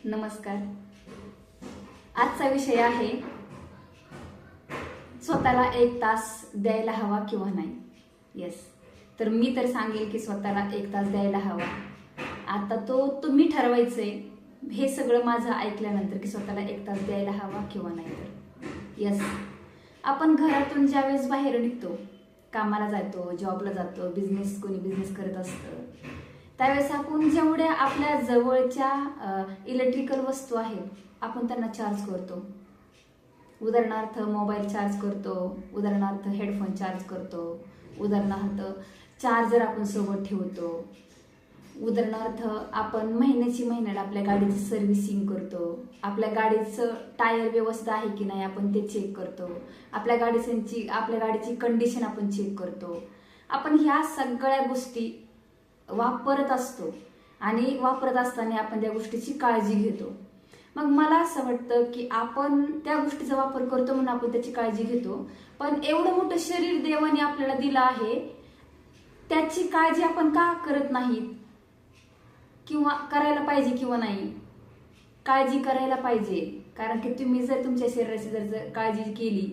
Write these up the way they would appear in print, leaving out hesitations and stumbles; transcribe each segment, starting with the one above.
नमस्कार. आजचा विषय आहे स्वतःला 1 तास द्यायला हवा किंवा नाही. यस, तर मी तर सांगेल की स्वतःला 1 तास द्यायला हवा. आता तो तुम्ही ठरवायचंय हे सगळं माझं ऐकल्यानंतर की स्वतःला 1 तास द्यायला हवा किंवा नाही. तर यस, आपण घरातून ज्यावेळेस बाहेर निघतो, कामाला जातो, जॉबला जातो, कोणी बिझनेस करत असतं, त्यावेळेस आपण जेवढ्या आपल्या जवळच्या इलेक्ट्रिकल वस्तू आहेत आपण त्यांना चार्ज करतो. उदाहरणार्थ मोबाईल चार्ज करतो, उदाहरणार्थ हेडफोन चार्ज करतो, उदाहरणार्थ चार्जर आपण सोबत ठेवतो, उदाहरणार्थ आपण महिन्याला आपल्या गाडीची सर्व्हिसिंग करतो, आपल्या गाडीचं टायर व्यवस्थित आहे की नाही आपण ते चेक करतो, आपल्या गाडीची कंडिशन आपण चेक करतो. आपण ह्या सगळ्या गोष्टी वापरत असतो आणि वापरत असताना आपण त्या गोष्टीची काळजी घेतो. मग मला असं वाटतं की आपण त्या गोष्टीचा वापर करतो म्हणून आपण त्याची काळजी घेतो, पण एवढं मोठं शरीर देवाने आपल्याला दिलं आहे, त्याची काळजी आपण का करत नाही किंवा करायला पाहिजे किंवा नाही? काळजी करायला पाहिजे, कारण की तुम्ही जर तुमच्या शरीराची जर काळजी केली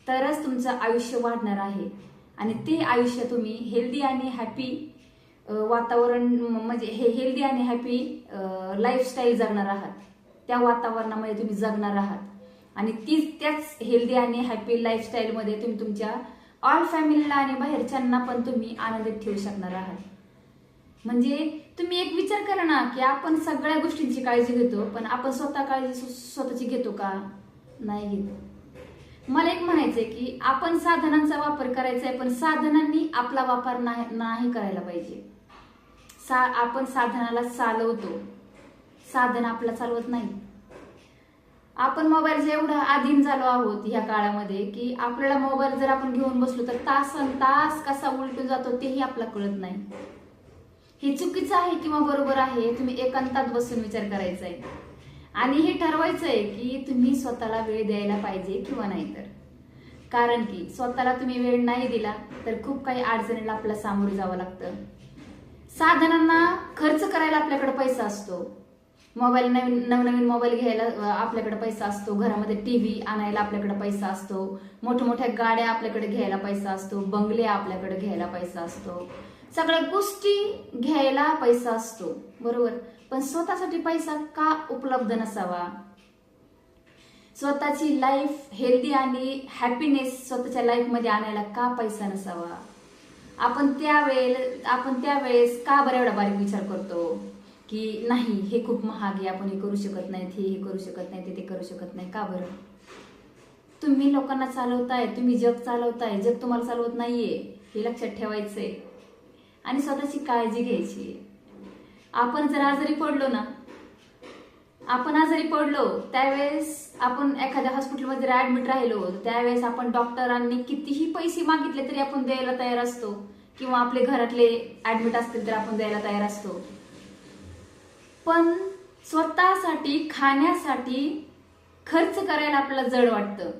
तरच तुमचं आयुष्य वाढणार आहे आणि ते आयुष्य तुम्ही हेल्दी आणि हॅपी वातावरण म्हणजे हेल्दी आणि हॅपी लाईफस्टाईल जगणार आहात. त्या वातावरणामध्ये तुम्ही जगणार आहात आणि त्याच हेल्दी आणि हॅपी लाईफस्टाईलमध्ये तुम्ही तुमच्या ऑल फॅमिलीला आणि बाहेरच्यांना पण तुम्ही आनंदित ठेवू शकणार आहात. म्हणजे तुम्ही एक विचार करा ना की आपण सगळ्या गोष्टींची काळजी घेतो, पण आपण स्वतःची घेतो का? नाही घेतो. मला एक म्हणायचंय की आपण साधनांचा वापर करायचा आहे, पण साधनांनी आपला वापर नाही करायला पाहिजे. आपण साधनाला चालवतो, साधन आपला चालवत नाही. आपण मोबाईलच्या एवढा अधीन झालो आहोत ह्या काळामध्ये की आपल्याला मोबाईल जर आपण घेऊन बसलो तर तास कसा उलटून जातो तेही आपल्याला कळत नाही. हे चुकीचं आहे किंवा बरोबर आहे, तुम्ही एकांतात बसून विचार करायचा आहे आणि हे ठरवायचं आहे की तुम्ही स्वतःला वेळ द्यायला पाहिजे किंवा नाही. तर कारण की स्वतःला तुम्ही वेळ नाही दिला तर खूप काही अडचणीला आपल्याला सामोरे जावं लागतं. साधनांना खर्च करायला आपल्याकडे पैसा असतो, नवीन मोबाईल घ्यायला आपल्याकडे पैसा असतो, घरामध्ये टीव्ही आणायला आपल्याकडे पैसा असतो, मोठ्या गाड्या आपल्याकडे घ्यायला पैसा असतो, बंगले आपल्याकडे घ्यायला पैसा असतो, सगळ्या गोष्टी घ्यायला पैसा असतो, बरोबर. पण स्वतःसाठी पैसा का उपलब्ध नसावा? स्वतःची लाईफ हेल्दी आणि हॅपीनेस स्वतःच्या लाईफ मध्ये आणायला का पैसा नसावा? आपण त्यावेळेस का बरं एवढा बारीक विचार करतो की नाही हे खूप महाग आहे, आपण हे करू शकत नाही, हे करू शकत नाही, ते करू शकत नाही. का बरं? तुम्ही लोकांना चालवताय, तुम्ही जग चालवताय, जग तुम्हाला चालवत नाहीये, हे लक्षात ठेवायचंय आणि स्वतःची काळजी घ्यायची. आपण जर आजारी पडलो त्यावेळेस आपण एखाद्या हॉस्पिटलमध्ये जर ऍडमिट राहिलो त्यावेळेस आपण डॉक्टरांनी कितीही पैसे मागितले तरी आपण द्यायला तयार असतो, किंवा आपले घरातले ऍडमिट असतील तर आपण द्यायला तयार असतो. पण स्वतःसाठी खाण्यासाठी खर्च करायला आपल्याला जड वाटतं,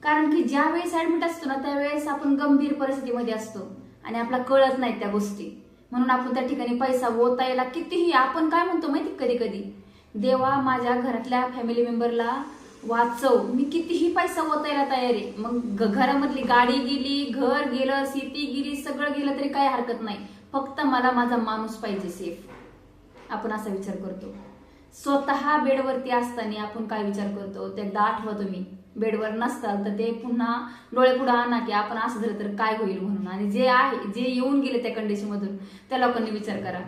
कारण की ज्या वेळेस ऍडमिट असतो ना त्यावेळेस आपण गंभीर परिस्थितीमध्ये असतो आणि आपल्याला कळत नाही त्या गोष्टी, म्हणून आपण त्या ठिकाणी पैसा ओतायला कितीही आपण काय म्हणतो माहिती, कधी देवा माझ्या घरातल्या फॅमिली मेंबरला वाचव, मी कितीही पैसा ओतायला तयार आहे. मग घरामधली गाडी गेली, घर गेलं, शेती गेली, सगळं गेलं तरी काही हरकत नाही, फक्त मला माझा माणूस पाहिजे सेफ. आपण असा विचार करतो. स्वतः बेडवरती असताना आपण काय विचार करतो ते आठवा. तुम्ही बेडवर नसताल तर ते पुन्हा डोळे पुढे आणा की आपण असं झालं तर काय होईल म्हणून, आणि जे येऊन गेले त्या कंडिशन मधून त्या लोकांनी विचार करा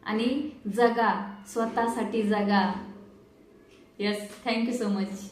आणि जगा, स्वतःसाठी जगा. Yes, thank you so much.